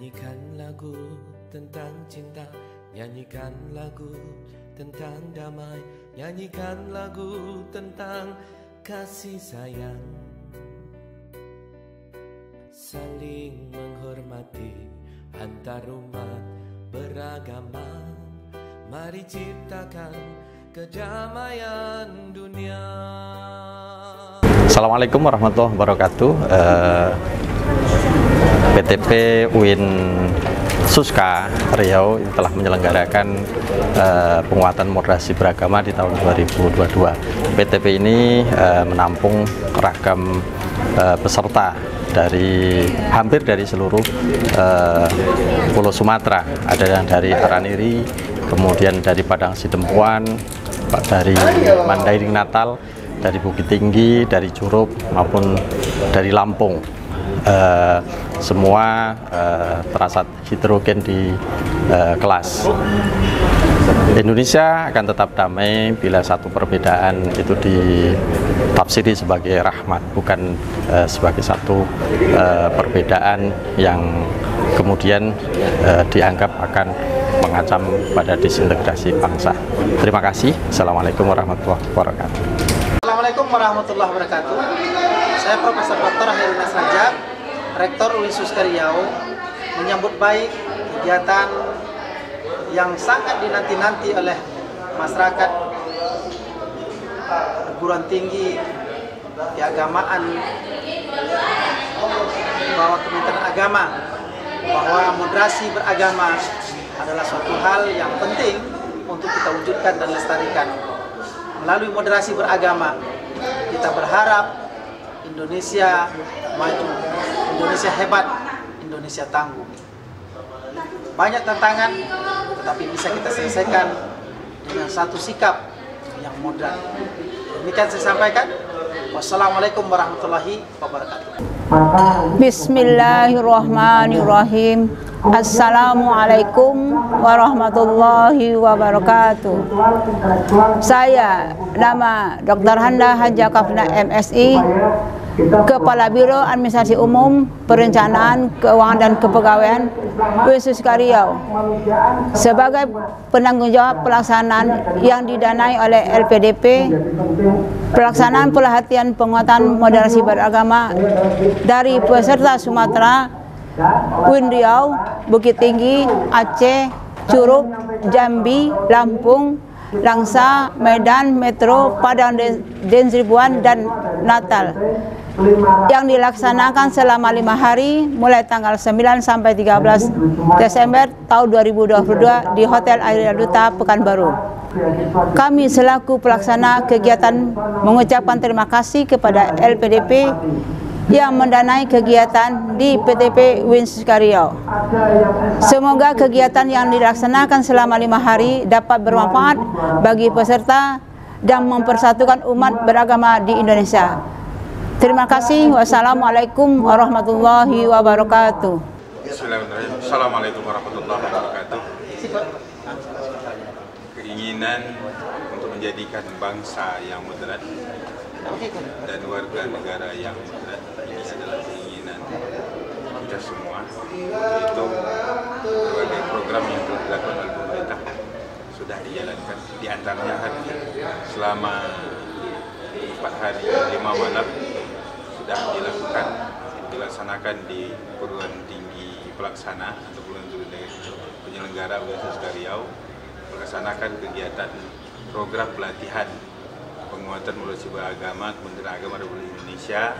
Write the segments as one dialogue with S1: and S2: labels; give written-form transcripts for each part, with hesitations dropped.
S1: Nyanyikan lagu tentang cinta, nyanyikan lagu tentang damai, nyanyikan lagu tentang kasih sayang. Saling menghormati antar umat beragama, mari ciptakan kedamaian dunia.
S2: Assalamualaikum warahmatullahi wabarakatuh. PTP UIN Suska Riau telah menyelenggarakan penguatan moderasi beragama di tahun 2022. PTP ini menampung ragam peserta dari hampir dari seluruh Pulau Sumatera. Ada yang dari Araniri, kemudian dari Padang Sidempuan, dari Mandailing Natal, dari Bukit Tinggi, dari Curup maupun dari Lampung. Semua terasa heterogen di kelas. Indonesia akan tetap damai bila satu perbedaan itu ditafsiri sebagai rahmat, bukan sebagai satu perbedaan yang kemudian dianggap akan mengancam pada disintegrasi bangsa. Terima kasih. Assalamualaikum warahmatullahi wabarakatuh.
S3: Assalamualaikum warahmatullahi wabarakatuh. Saya Profesor Dr. Herina Rajab, Rektor UIN Suska Riau, menyambut baik kegiatan yang sangat dinanti-nanti oleh masyarakat perguruan tinggi keagamaan bahwa Kementerian Agama bahwa moderasi beragama adalah suatu hal yang penting untuk kita wujudkan dan lestarikan. Melalui moderasi beragama, kita berharap Indonesia maju, Indonesia hebat, Indonesia tangguh. Banyak tantangan, tetapi bisa kita selesaikan dengan satu sikap yang moderat. Demikian saya sampaikan. Wassalamualaikum warahmatullahi wabarakatuh.
S4: Bismillahirrahmanirrahim. Assalamualaikum warahmatullahi wabarakatuh. Saya nama Dr. Handa Haja Kafna MSI, Kepala Biro Administrasi Umum, Perencanaan, Keuangan dan Kepegawaian UIN Suska Riau, sebagai penanggung jawab pelaksanaan yang didanai oleh LPDP, pelaksanaan pelatihan penguatan moderasi beragama dari peserta Sumatera, UIN Riau, Bukit Tinggi, Aceh, Curup, Jambi, Lampung, Langsa, Medan, Metro, Padang Denribuan, dan Natal, yang dilaksanakan selama 5 hari mulai tanggal 9 sampai 13 Desember tahun 2022 di Hotel Aria Duta Pekanbaru. Kami selaku pelaksana kegiatan mengucapkan terima kasih kepada LPDP yang mendanai kegiatan di PTP UIN Suska Riau. Semoga kegiatan yang dilaksanakan selama 5 hari dapat bermanfaat bagi peserta dan mempersatukan umat beragama di Indonesia. Terima kasih. Wassalamualaikum warahmatullahi wabarakatuh.
S5: Bismillahirrahmanirrahim. Assalamualaikum warahmatullahi wabarakatuh. Keinginan untuk menjadikan bangsa yang moderat dan warga negara yang moderat, ini adalah keinginan kita semua. Itu berbagai program yang telah dilakukan oleh pemerintah sudah dijalankan. Di antaranya selama 4 hari 5 malam sudah dilaksanakan di perguruan tinggi pelaksana atau perguruan tinggi penyelenggara UIN Suska Riau, melaksanakan kegiatan program pelatihan penguatan moderasi beragama Kementerian Agama Republik Indonesia,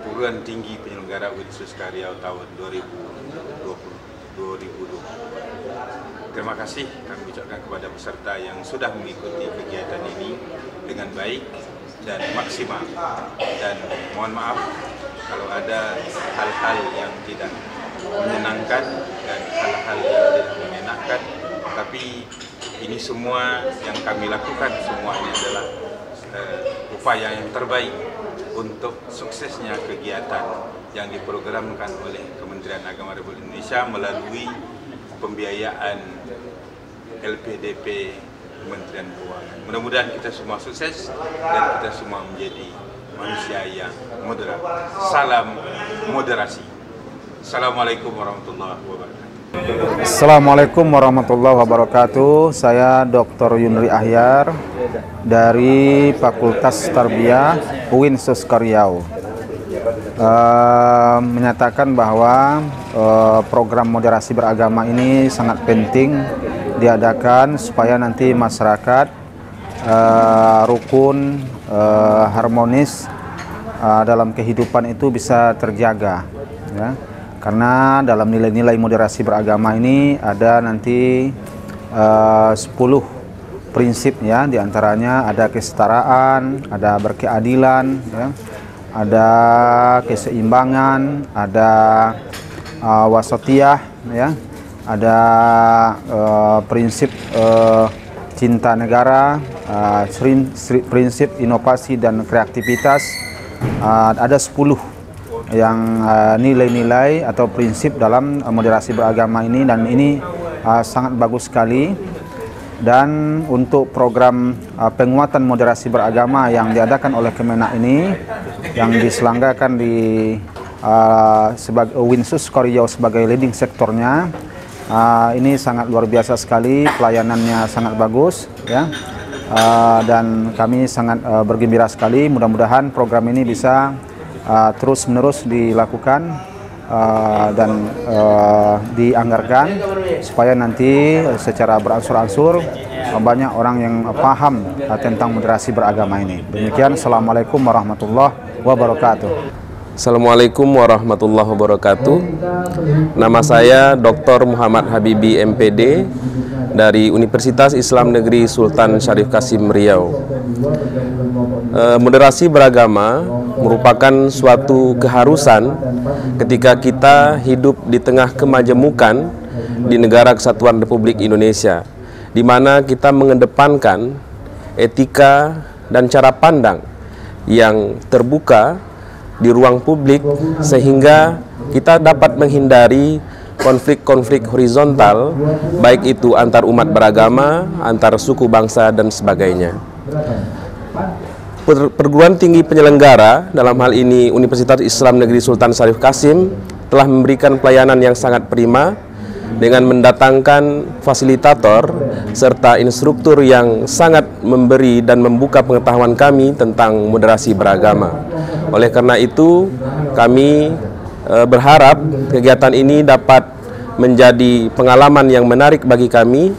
S5: perguruan tinggi penyelenggara UIN Suska Riau tahun 2020. Terima kasih kami ucapkan kepada peserta yang sudah mengikuti kegiatan ini dengan baik dan maksimal, dan mohon maaf kalau ada hal-hal yang tidak menyenangkan dan hal-hal yang tidak menyenangkan, tapi ini semua yang kami lakukan semuanya adalah upaya yang terbaik untuk suksesnya kegiatan yang diprogramkan oleh Kementerian Agama Republik Indonesia melalui pembiayaan LPDP Kementerian Keuangan. Mudah-mudahan kita semua sukses dan kita semua menjadi manusia yang moderat. Salam moderasi. Assalamualaikum warahmatullahi wabarakatuh.
S6: Assalamualaikum warahmatullahi wabarakatuh. Saya Dr. Yunri Ahyar dari Fakultas Tarbiyah UIN Suska Riau. Menyatakan bahwa program moderasi beragama ini sangat penting diadakan supaya nanti masyarakat rukun, harmonis dalam kehidupan itu bisa terjaga, ya. Karena dalam nilai-nilai moderasi beragama ini ada nanti 10 prinsip, ya, diantaranya ada kesetaraan, ada berkeadilan, ya, ada keseimbangan, ada wasatiyah, ya, ada prinsip cinta negara, prinsip inovasi dan kreativitas, ada 10 yang nilai-nilai atau prinsip dalam moderasi beragama ini, dan ini sangat bagus sekali. Dan untuk program penguatan moderasi beragama yang diadakan oleh Kemenak ini, yang diselenggarakan di sebagai UIN Suska Riau sebagai leading sektornya, ini sangat luar biasa sekali, pelayanannya sangat bagus, ya. Dan kami sangat bergembira sekali. Mudah-mudahan program ini bisa terus-menerus dilakukan dan dianggarkan supaya nanti secara beransur-ansur banyak orang yang paham tentang moderasi beragama ini. Demikian, Assalamualaikum warahmatullahi wabarakatuh.
S7: Assalamualaikum warahmatullahi wabarakatuh. Nama saya Dr. Muhammad Habibi MPD dari Universitas Islam Negeri Sultan Syarif Qasim Riau. Moderasi beragama merupakan suatu keharusan ketika kita hidup di tengah kemajemukan di negara kesatuan Republik Indonesia, di mana kita mengedepankan etika dan cara pandang yang terbuka di ruang publik, sehingga kita dapat menghindari konflik-konflik horizontal, baik itu antar umat beragama, antar suku bangsa, dan sebagainya. Perguruan tinggi penyelenggara, dalam hal ini Universitas Islam Negeri Sultan Syarif Qasim, telah memberikan pelayanan yang sangat prima dengan mendatangkan fasilitator serta instruktur yang sangat memberi dan membuka pengetahuan kami tentang moderasi beragama. Oleh karena itu, kami berharap kegiatan ini dapat menjadi pengalaman yang menarik bagi kami,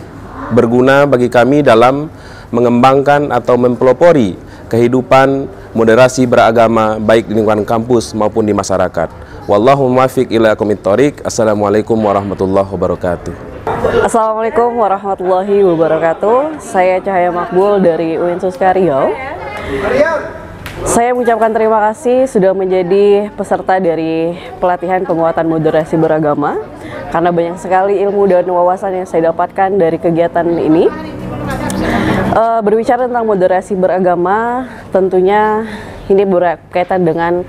S7: berguna bagi kami dalam mengembangkan atau mempelopori kehidupan moderasi beragama baik di lingkungan kampus maupun di masyarakat. Wallahu muwaffiq ila aqwamit thoriq. Assalamualaikum warahmatullahi wabarakatuh.
S8: Assalamualaikum warahmatullahi wabarakatuh. Saya Cahaya Makbul dari UIN Suska Riau. Saya mengucapkan terima kasih sudah menjadi peserta dari pelatihan penguatan moderasi beragama, karena banyak sekali ilmu dan wawasan yang saya dapatkan dari kegiatan ini. Berbicara tentang moderasi beragama, tentunya ini berkaitan dengan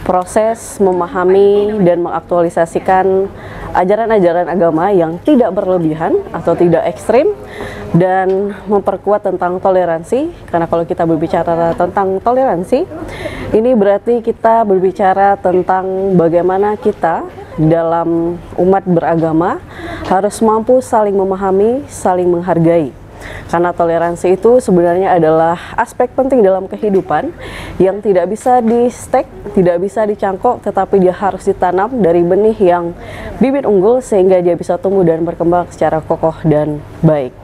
S8: proses memahami dan mengaktualisasikan ajaran-ajaran agama yang tidak berlebihan atau tidak ekstrim, dan memperkuat tentang toleransi. Karena kalau kita berbicara tentang toleransi, ini berarti kita berbicara tentang bagaimana kita dalam umat beragama harus mampu saling memahami, saling menghargai. Karena toleransi itu sebenarnya adalah aspek penting dalam kehidupan yang tidak bisa di-stek, tidak bisa dicangkok, tetapi dia harus ditanam dari benih yang bibit unggul sehingga dia bisa tumbuh dan berkembang secara kokoh dan baik.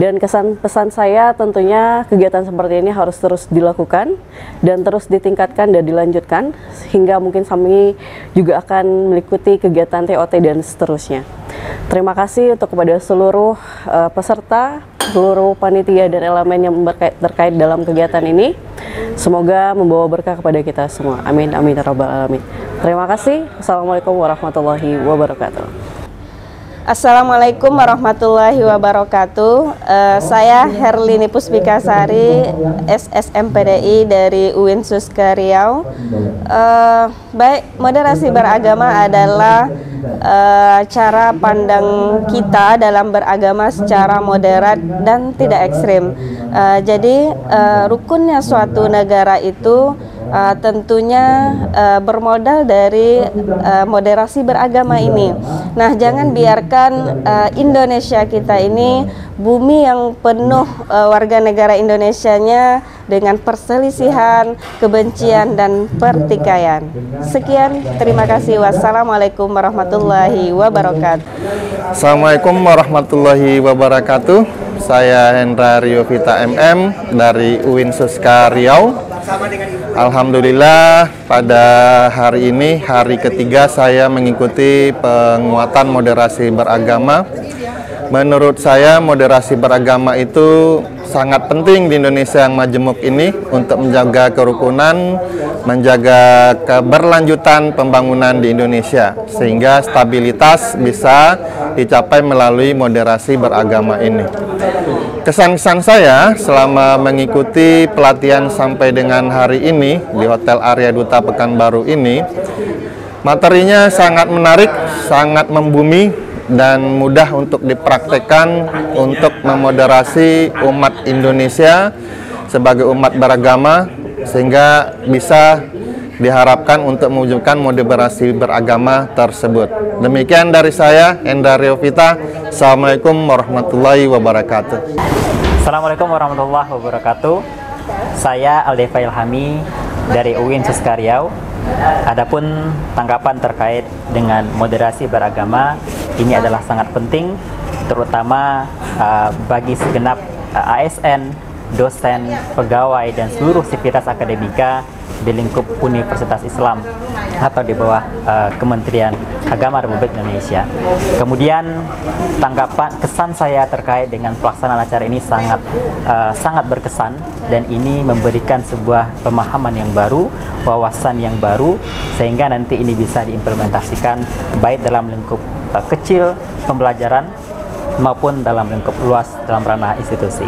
S8: Dan pesan saya tentunya kegiatan seperti ini harus terus dilakukan dan terus ditingkatkan dan dilanjutkan, sehingga mungkin kami juga akan mengikuti kegiatan TOT dan seterusnya. Terima kasih untuk kepada seluruh peserta, seluruh panitia dan elemen yang terkait dalam kegiatan ini. Semoga membawa berkah kepada kita semua. Amin, amin, ya rabbal alamin. Terima kasih. Assalamualaikum warahmatullahi wabarakatuh.
S9: Assalamualaikum warahmatullahi wabarakatuh. Saya Herlini Puspikasari, SSMPDI dari UIN Suska Riau. Baik, moderasi beragama adalah cara pandang kita dalam beragama secara moderat dan tidak ekstrim. Jadi rukunnya suatu negara itu tentunya bermodal dari moderasi beragama ini. Nah, jangan biarkan Indonesia kita ini bumi yang penuh warga negara Indonesianya dengan perselisihan, kebencian, dan pertikaian. Sekian, terima kasih. Wassalamualaikum warahmatullahi wabarakatuh.
S10: Assalamualaikum warahmatullahi wabarakatuh. Saya Hendra Riovita MM dari UIN Suska Riau. Alhamdulillah pada hari ini, hari ketiga saya mengikuti penguatan moderasi beragama. Menurut saya moderasi beragama itu sangat penting di Indonesia yang majemuk ini untuk menjaga kerukunan, menjaga keberlanjutan pembangunan di Indonesia sehingga stabilitas bisa dicapai melalui moderasi beragama ini. Kesan-kesan saya selama mengikuti pelatihan sampai dengan hari ini di Hotel Arya Duta Pekanbaru ini, materinya sangat menarik, sangat membumi, dan mudah untuk dipraktekkan untuk memoderasi umat Indonesia sebagai umat beragama sehingga bisa diharapkan untuk mewujudkan moderasi beragama tersebut. Demikian dari saya, Hendra Riovita. Assalamualaikum warahmatullahi wabarakatuh.
S11: Assalamualaikum warahmatullahi wabarakatuh. Saya Aldefa Ilhami dari UIN Suska Riau. Adapun tanggapan terkait dengan moderasi beragama ini adalah sangat penting, terutama bagi segenap ASN, dosen, pegawai, dan seluruh sivitas akademika di lingkup Universitas Islam atau di bawah Kementerian Agama Republik Indonesia. Kemudian tanggapan kesan saya terkait dengan pelaksanaan acara ini sangat berkesan, dan ini memberikan sebuah pemahaman yang baru, wawasan yang baru, sehingga nanti ini bisa diimplementasikan baik dalam lingkup kecil pembelajaran maupun dalam lingkup luas dalam ranah institusi.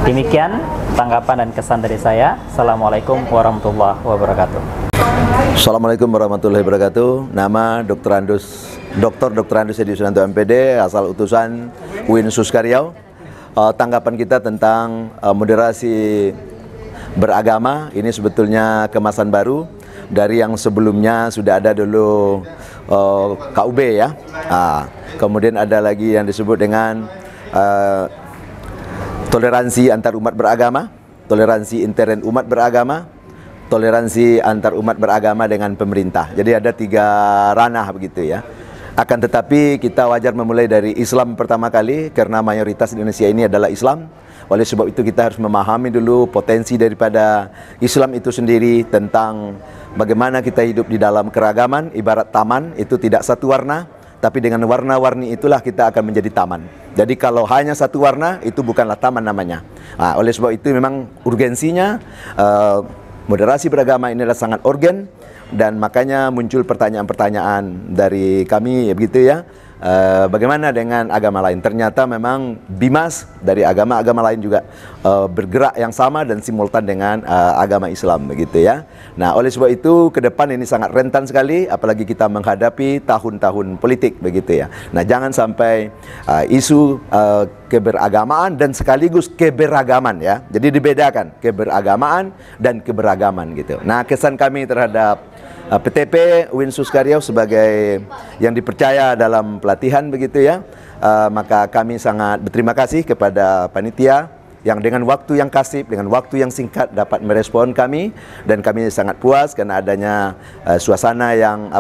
S11: Demikian tanggapan dan kesan dari saya. Assalamualaikum warahmatullahi wabarakatuh.
S12: Assalamualaikum warahmatullahi wabarakatuh. Nama Dr. Andus Edi Sunanto MPD, asal utusan UIN Suska Riau. Tanggapan kita tentang moderasi beragama ini sebetulnya kemasan baru dari yang sebelumnya sudah ada dulu KUB ya. Kemudian ada lagi yang disebut dengan toleransi antar umat beragama, toleransi intern umat beragama, toleransi antar umat beragama dengan pemerintah. Jadi ada 3 ranah begitu ya. Akan tetapi kita wajar memulai dari Islam pertama kali karena mayoritas Indonesia ini adalah Islam. Oleh sebab itu kita harus memahami dulu potensi daripada Islam itu sendiri tentang bagaimana kita hidup di dalam keragaman. Ibarat taman itu tidak satu warna, tapi dengan warna-warni itulah kita akan menjadi taman. Jadi kalau hanya satu warna itu bukanlah taman namanya. Oleh sebab itu memang urgensinya moderasi beragama ini adalah sangat urgen, dan makanya muncul pertanyaan-pertanyaan dari kami ya begitu ya. Bagaimana dengan agama lain? Ternyata memang bimas dari agama-agama lain juga bergerak yang sama dan simultan dengan agama Islam begitu ya. Nah, oleh sebab itu ke depan ini sangat rentan sekali, apalagi kita menghadapi tahun-tahun politik begitu ya. Nah, jangan sampai isu keberagamaan dan sekaligus keberagaman ya. Jadi dibedakan keberagamaan dan keberagaman gitu. Nah, kesan kami terhadap PTP UIN Suska Riau sebagai yang dipercaya dalam pelatihan begitu ya, maka kami sangat berterima kasih kepada panitia yang dengan waktu yang kasih, dengan waktu yang singkat dapat merespon kami, dan kami sangat puas karena adanya suasana yang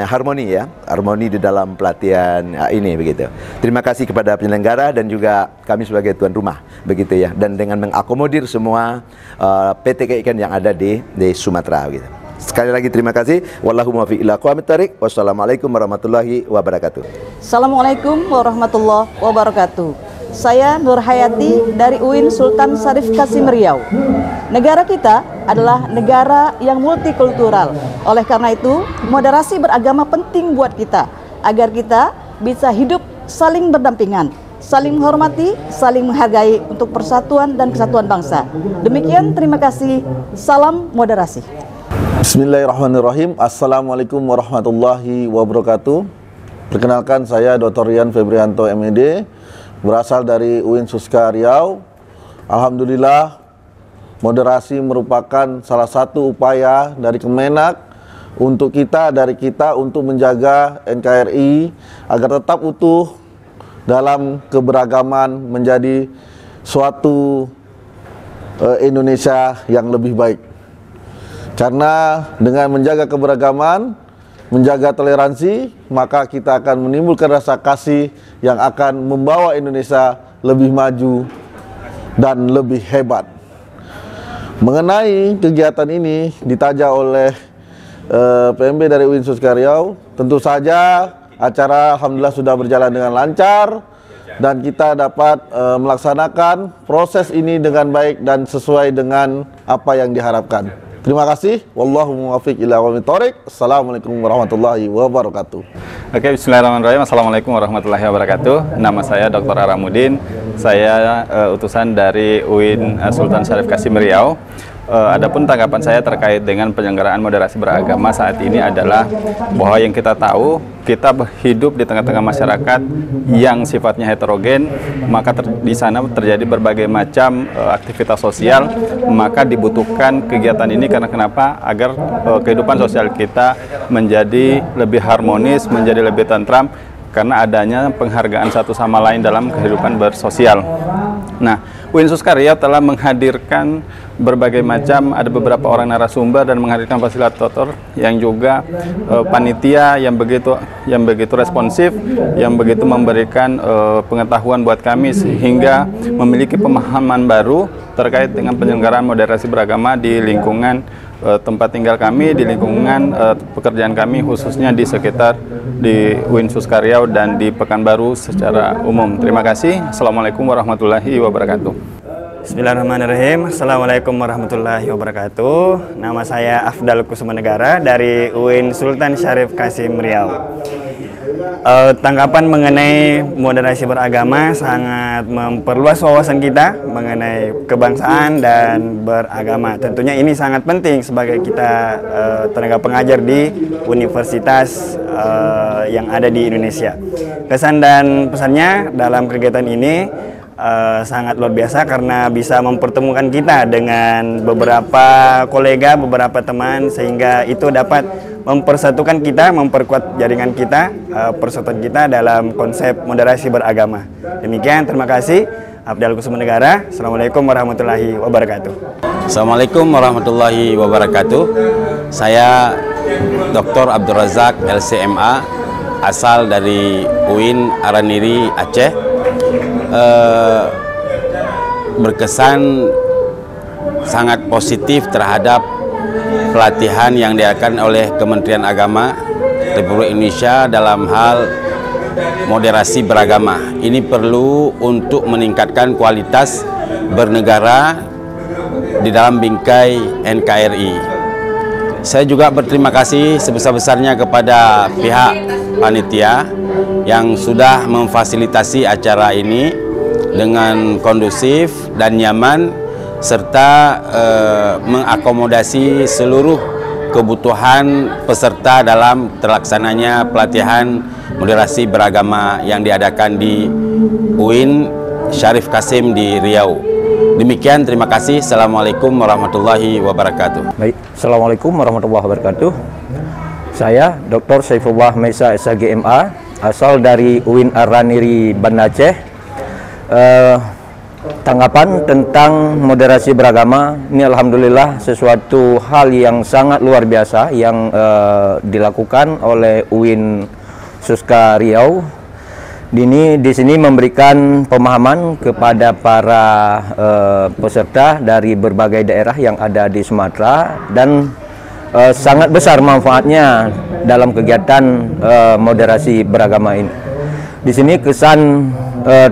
S12: harmoni ya, harmoni di dalam pelatihan ini begitu. Terima kasih kepada penyelenggara dan juga kami sebagai tuan rumah begitu ya, dan dengan mengakomodir semua PT KIK yang ada di Sumatera gitu. Sekali lagi terima kasih. Wallahu muwaffiq ila aqwamit thariq. Wassalamualaikum warahmatullahi wabarakatuh.
S13: Assalamualaikum warahmatullahi wabarakatuh. Saya Nur Hayati dari UIN Sultan Syarif Qasim Riau. Negara kita adalah negara yang multikultural. Oleh karena itu, moderasi beragama penting buat kita agar kita bisa hidup saling berdampingan, saling menghormati, saling menghargai untuk persatuan dan kesatuan bangsa. Demikian, terima kasih. Salam moderasi.
S14: Bismillahirrahmanirrahim. Assalamualaikum warahmatullahi wabarakatuh. Perkenalkan, saya Dr. Rian Febrianto MED, berasal dari UIN Suska Riau. Alhamdulillah moderasi merupakan salah satu upaya dari Kemenak untuk dari kita untuk menjaga NKRI agar tetap utuh dalam keberagaman menjadi suatu Indonesia yang lebih baik. Karena dengan menjaga keberagaman, menjaga toleransi, maka kita akan menimbulkan rasa kasih yang akan membawa Indonesia lebih maju dan lebih hebat. Mengenai kegiatan ini ditaja oleh PMB dari UIN Suskaryau, tentu saja acara alhamdulillah sudah berjalan dengan lancar dan kita dapat melaksanakan proses ini dengan baik dan sesuai dengan apa yang diharapkan. Terima kasih. Wallahu muwaffiq ila aqwamit thoriq. Assalamualaikum warahmatullahi wabarakatuh.
S15: Oke, bismillahirrahmanirrahim. Assalamualaikum warahmatullahi wabarakatuh. Nama saya Dr. Aramuddin. Saya utusan dari UIN Sultan Syarif Qasim Riau. Adapun tanggapan saya terkait dengan penyelenggaraan moderasi beragama saat ini adalah bahwa yang kita tahu, kita hidup di tengah-tengah masyarakat yang sifatnya heterogen, maka di sana terjadi berbagai macam aktivitas sosial, maka dibutuhkan kegiatan ini karena kenapa? Agar kehidupan sosial kita menjadi lebih harmonis, menjadi lebih tentram, karena adanya penghargaan satu sama lain dalam kehidupan bersosial. Nah, UIN Suskaryau telah menghadirkan berbagai macam, ada beberapa orang narasumber dan menghadirkan fasilitator yang juga panitia yang begitu responsif, yang begitu memberikan pengetahuan buat kami sehingga memiliki pemahaman baru terkait dengan penyelenggaraan moderasi beragama di lingkungan tempat tinggal kami, di lingkungan pekerjaan kami, khususnya di sekitar di UIN Suskaryau dan di Pekanbaru secara umum. Terima kasih. Assalamualaikum warahmatullahi wabarakatuh.
S16: Bismillahirrahmanirrahim. Assalamualaikum warahmatullahi wabarakatuh. Nama saya Afdal Kusumanegara dari UIN Sultan Syarif Qasim Riau. Tanggapan mengenai moderasi beragama sangat memperluas wawasan kita mengenai kebangsaan dan beragama. Tentunya ini sangat penting sebagai kita tenaga pengajar di universitas yang ada di Indonesia. Kesan dan pesannya dalam kegiatan ini sangat luar biasa karena bisa mempertemukan kita dengan beberapa kolega, beberapa teman, sehingga itu dapat mempersatukan kita, memperkuat jaringan kita, persatuan kita dalam konsep moderasi beragama. Demikian, terima kasih. Afdal Kusumanegara. Assalamualaikum warahmatullahi wabarakatuh.
S17: Assalamualaikum warahmatullahi wabarakatuh. Saya Dr. Abdul Razak LCMA, asal dari UIN Araniri Aceh. Berkesan sangat positif terhadap pelatihan yang diadakan oleh Kementerian Agama Republik Indonesia dalam hal moderasi beragama. Ini perlu untuk meningkatkan kualitas bernegara di dalam bingkai NKRI. Saya juga berterima kasih sebesar-besarnya kepada pihak panitia yang sudah memfasilitasi acara ini dengan kondusif dan nyaman serta mengakomodasi seluruh kebutuhan peserta dalam terlaksananya pelatihan moderasi beragama yang diadakan di UIN Syarif Qasim di Riau. Demikian, terima kasih. Assalamualaikum warahmatullahi wabarakatuh.
S18: Baik, Assalamualaikum warahmatullahi wabarakatuh. Saya Dr. Saifullah Mesa SHGMA, asal dari UIN Araniri Banda Aceh. Tanggapan tentang moderasi beragama ini alhamdulillah sesuatu hal yang sangat luar biasa yang dilakukan oleh UIN Suskaryau. Di sini memberikan pemahaman kepada para peserta dari berbagai daerah yang ada di Sumatera dan sangat besar manfaatnya dalam kegiatan moderasi beragama ini. Di sini kesan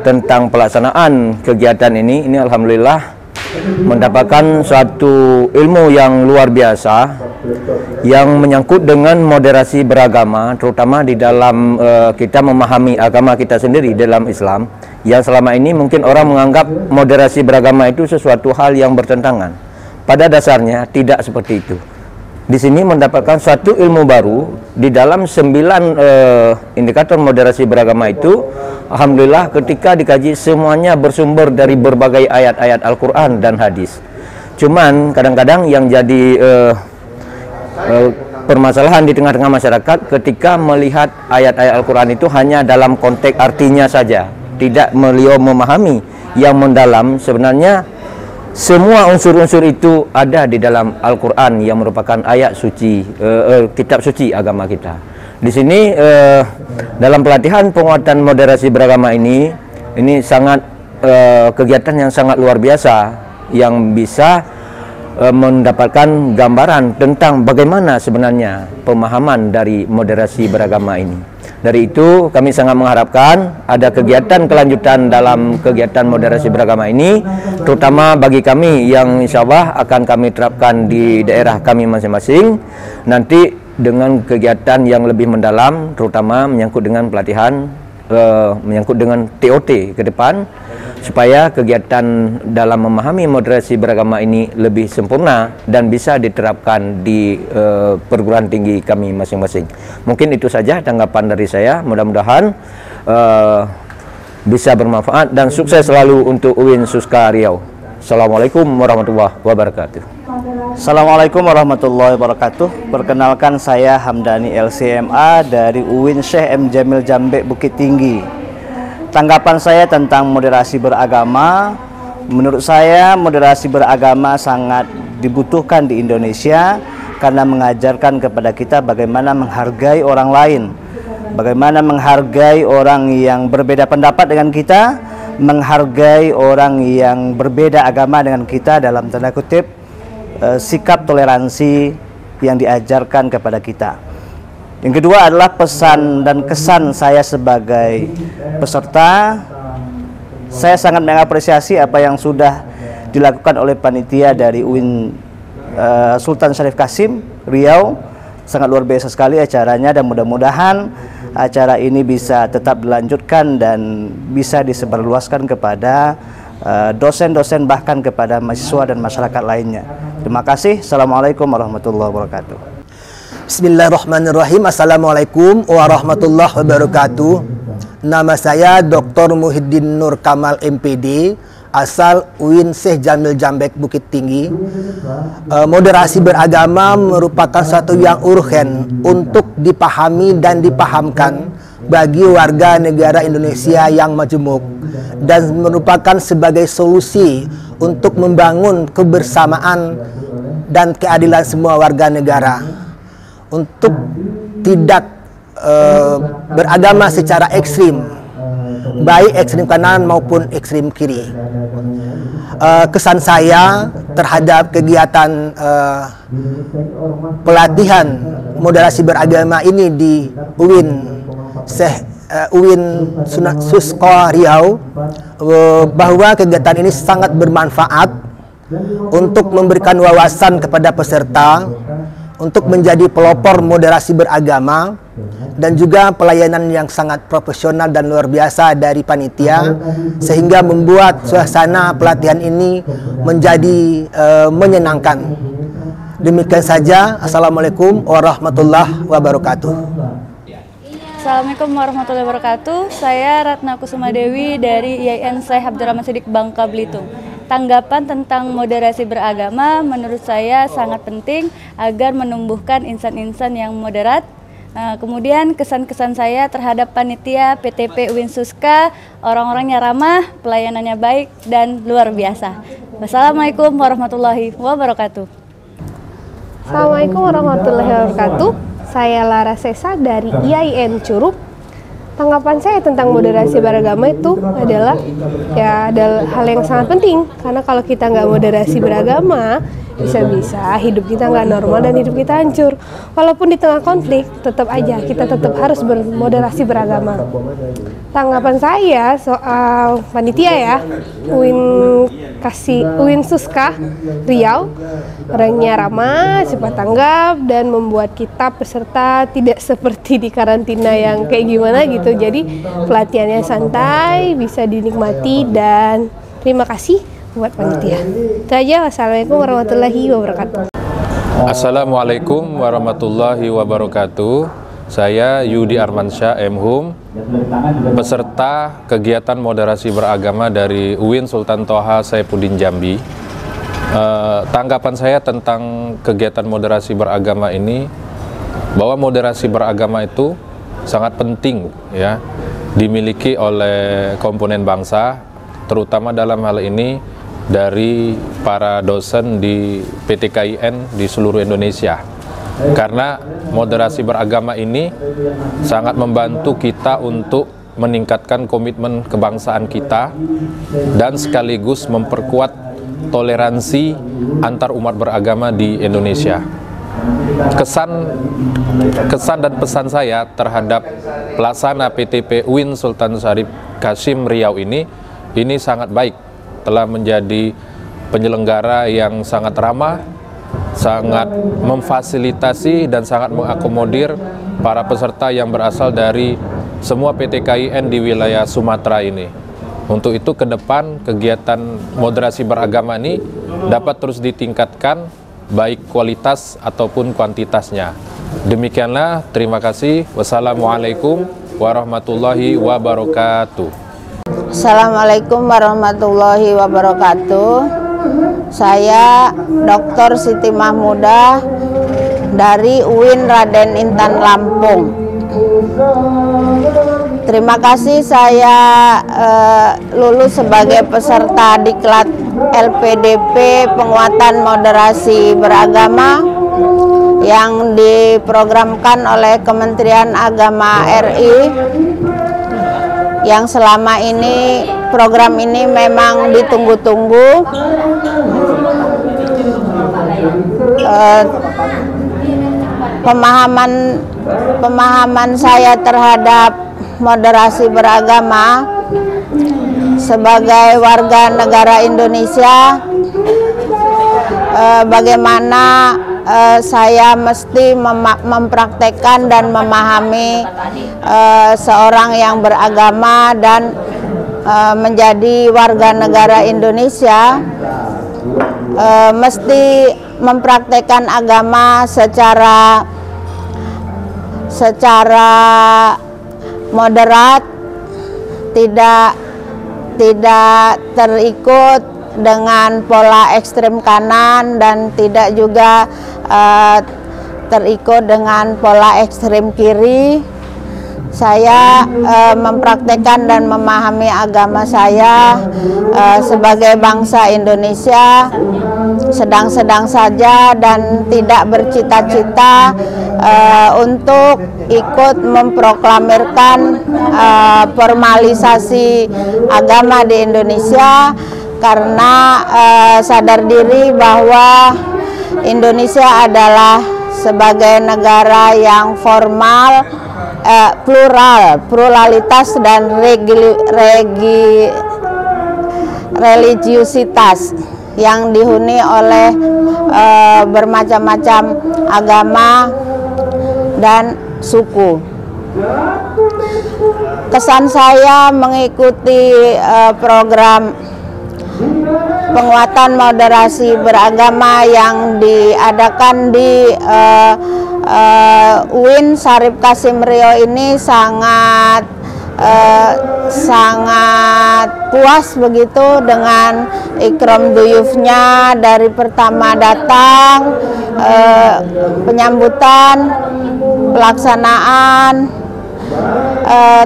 S18: tentang pelaksanaan kegiatan ini alhamdulillah mendapatkan suatu ilmu yang luar biasa yang menyangkut dengan moderasi beragama, terutama di dalam kita memahami agama kita sendiri dalam Islam, yang selama ini mungkin orang menganggap moderasi beragama itu sesuatu hal yang bertentangan. Pada dasarnya tidak seperti itu. Di sini mendapatkan suatu ilmu baru di dalam 9 indikator moderasi beragama itu. Alhamdulillah ketika dikaji semuanya bersumber dari berbagai ayat-ayat Al-Quran dan hadis. Cuman kadang-kadang yang jadi permasalahan di tengah-tengah masyarakat ketika melihat ayat-ayat Al-Quran itu hanya dalam konteks artinya saja, tidak beliau memahami yang mendalam. Sebenarnya semua unsur-unsur itu ada di dalam Al-Quran yang merupakan ayat suci, kitab suci agama kita. Di sini dalam pelatihan penguatan moderasi beragama ini sangat kegiatan yang sangat luar biasa yang bisa mendapatkan gambaran tentang bagaimana sebenarnya pemahaman dari moderasi beragama ini. Dari itu kami sangat mengharapkan ada kegiatan kelanjutan dalam kegiatan moderasi beragama ini, terutama bagi kami yang insya Allah akan kami terapkan di daerah kami masing-masing nanti dengan kegiatan yang lebih mendalam, terutama menyangkut dengan pelatihan, menyangkut dengan TOT ke depan, supaya kegiatan dalam memahami moderasi beragama ini lebih sempurna dan bisa diterapkan di perguruan tinggi kami masing-masing. Mungkin itu saja tanggapan dari saya. Mudah-mudahan bisa bermanfaat dan sukses selalu untuk UIN Suska Riau. Assalamualaikum warahmatullahi wabarakatuh.
S19: Assalamualaikum warahmatullahi wabarakatuh. Perkenalkan, saya Hamdani LCMA dari UIN Syekh M. Jamil Jambek Bukit Tinggi. Tanggapan saya tentang moderasi beragama, menurut saya moderasi beragama sangat dibutuhkan di Indonesia karena mengajarkan kepada kita bagaimana menghargai orang lain, bagaimana menghargai orang yang berbeda pendapat dengan kita, menghargai orang yang berbeda agama dengan kita, dalam tanda kutip sikap toleransi yang diajarkan kepada kita. Yang kedua adalah pesan dan kesan saya sebagai peserta. Saya sangat mengapresiasi apa yang sudah dilakukan oleh panitia dari UIN Sultan Syarif Qasim Riau. Sangat luar biasa sekali acaranya, dan mudah-mudahan acara ini bisa tetap dilanjutkan dan bisa disebarluaskan kepada dosen-dosen, bahkan kepada mahasiswa dan masyarakat lainnya. Terima kasih. Assalamualaikum warahmatullahi wabarakatuh.
S20: Bismillahirrahmanirrahim. Assalamualaikum warahmatullahi wabarakatuh. Nama saya Dr. Muhyiddin Nur Kamal MPD, asal UIN Syekh Jamil Jambek Bukit Tinggi. Moderasi beragama merupakan satu yang urgen untuk dipahami dan dipahamkan bagi warga negara Indonesia yang majemuk, dan merupakan sebagai solusi untuk membangun kebersamaan dan keadilan semua warga negara, untuk tidak beragama secara ekstrim, baik ekstrim kanan maupun ekstrim kiri. Kesan saya terhadap kegiatan pelatihan moderasi beragama ini di UIN Suska Riau, bahwa kegiatan ini sangat bermanfaat untuk memberikan wawasan kepada peserta untuk menjadi pelopor moderasi beragama, dan juga pelayanan yang sangat profesional dan luar biasa dari panitia, sehingga membuat suasana pelatihan ini menjadi menyenangkan. Demikian saja. Assalamualaikum warahmatullahi wabarakatuh.
S21: Assalamualaikum warahmatullahi wabarakatuh. Saya Ratna Kusuma Dewi dari IAIN Syekh Abdurrahman Siddiq Bangka Belitung. Tanggapan tentang moderasi beragama menurut saya sangat penting agar menumbuhkan insan-insan yang moderat. Kemudian kesan-kesan saya terhadap panitia PTP UIN Suska, orang-orangnya ramah, pelayanannya baik dan luar biasa. Wassalamualaikum warahmatullahi wabarakatuh.
S22: Assalamualaikum warahmatullahi wabarakatuh. Saya Lara Sesa dari IAIN Curug. Tanggapan saya tentang moderasi beragama itu adalah hal yang sangat penting, karena kalau kita nggak moderasi beragama, bisa-bisa hidup kita nggak normal dan hidup kita hancur. Walaupun di tengah konflik, tetap aja kita tetap harus bermoderasi beragama. Tanggapan saya soal panitia ya, UIN Suska Riau, orangnya ramah, cepat tanggap, dan membuat kita peserta tidak seperti di karantina yang kayak gimana gitu. Jadi pelatihannya santai, bisa dinikmati, dan terima kasih buat panitia. Itu aja. Wassalamualaikum warahmatullahi wabarakatuh.
S23: Assalamualaikum warahmatullahi wabarakatuh. Saya Yudi Armansyah M.Hum, peserta kegiatan moderasi beragama dari UIN Sultan Toha Saifuddin Jambi. Tanggapan saya tentang kegiatan moderasi beragama ini, bahwa moderasi beragama itu sangat penting ya dimiliki oleh komponen bangsa, terutama dalam hal ini dari para dosen di PTKIN di seluruh Indonesia. Karena moderasi beragama ini sangat membantu kita untuk meningkatkan komitmen kebangsaan kita dan sekaligus memperkuat toleransi antar umat beragama di Indonesia. Kesan dan pesan saya terhadap pelaksana PTP UIN Sultan Syarif Kasim Riau ini sangat baik, telah menjadi penyelenggara yang sangat ramah, sangat memfasilitasi dan sangat mengakomodir para peserta yang berasal dari semua PTKIN di wilayah Sumatera ini. Untuk itu ke depan kegiatan moderasi beragama ini dapat terus ditingkatkan baik kualitas ataupun kuantitasnya. Demikianlah, terima kasih. Wassalamualaikum warahmatullahi wabarakatuh.
S4: Assalamualaikum warahmatullahi wabarakatuh. Saya Dr. Siti Mahmudah dari UIN Raden Intan Lampung. Terima kasih saya lulus sebagai peserta diklat LPDP penguatan moderasi beragama yang diprogramkan oleh Kementerian Agama RI, yang selama ini program ini memang ditunggu-tunggu. Pemahaman saya terhadap moderasi beragama sebagai warga negara Indonesia, bagaimana saya mesti mempraktekkan dan memahami seorang yang beragama dan menjadi warga negara Indonesia, mesti mempraktekkan agama secara moderat, tidak terikut dengan pola ekstrem kanan dan tidak juga terikut dengan pola ekstrem kiri. Saya mempraktekkan dan memahami agama saya sebagai bangsa Indonesia sedang-sedang saja dan tidak bercita-cita untuk ikut memproklamirkan formalisasi agama di Indonesia, karena sadar diri bahwa Indonesia adalah sebagai negara yang formal, pluralitas dan religiusitas yang dihuni oleh bermacam-macam agama dan suku. Kesan saya mengikuti program penguatan moderasi beragama yang diadakan di UIN Syarif Kasim Riau ini sangat puas begitu dengan ikram duyufnya, dari pertama datang, penyambutan, pelaksanaan,